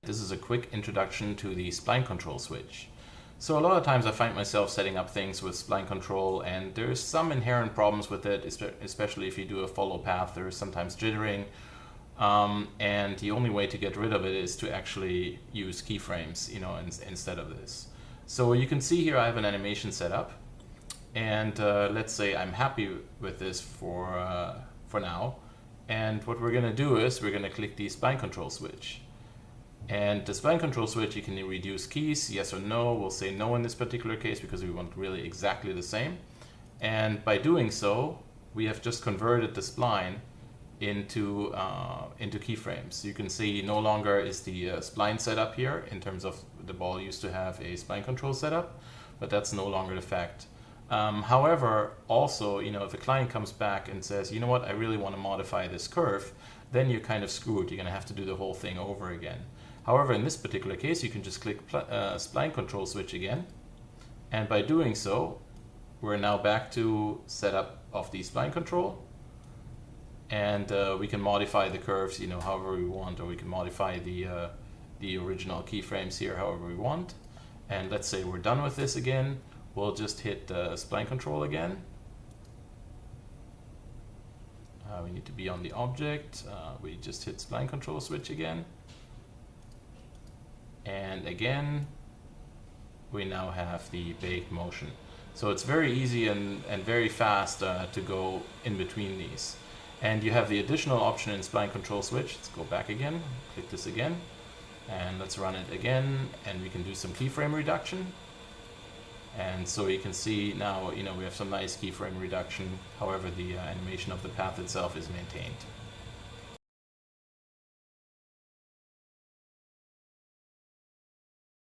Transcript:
This is a quick introduction to the spline control switch. So a lot of times I find myself setting up things with spline control, and there's some inherent problems with it, especially if you do a follow path. There's sometimes jittering, and the only way to get rid of it is to actually use keyframes, instead of this. So you can see here I have an animation set up, and let's say I'm happy with this for now. And what we're going to do is we're going to click the spline control switch. And the spline control switch, you can reduce keys, yes or no. We'll say no in this particular case because we want really exactly the same. And by doing so, we have just converted the spline into keyframes. You can see no longer is the spline setup here in terms of the ball used to have a spline control setup, but that's no longer the fact. However, also, if a client comes back and says, you know what, I really want to modify this curve, then you're kind of screwed. You're going to have to do the whole thing over again. However, in this particular case, you can just click spline control switch again. And by doing so, we're now back to setup of the spline control. And we can modify the curves, however we want, or we can modify the original keyframes here however we want. And let's say we're done with this again. We'll just hit spline control again. We need to be on the object. We just hit spline control switch again. And again, we now have the baked motion. So it's very easy and very fast to go in between these. And you have the additional option in spline control switch. Let's go back again, click this again, and let's run it again, and we can do some keyframe reduction. And so you can see now, we have some nice keyframe reduction. However, the animation of the path itself is maintained.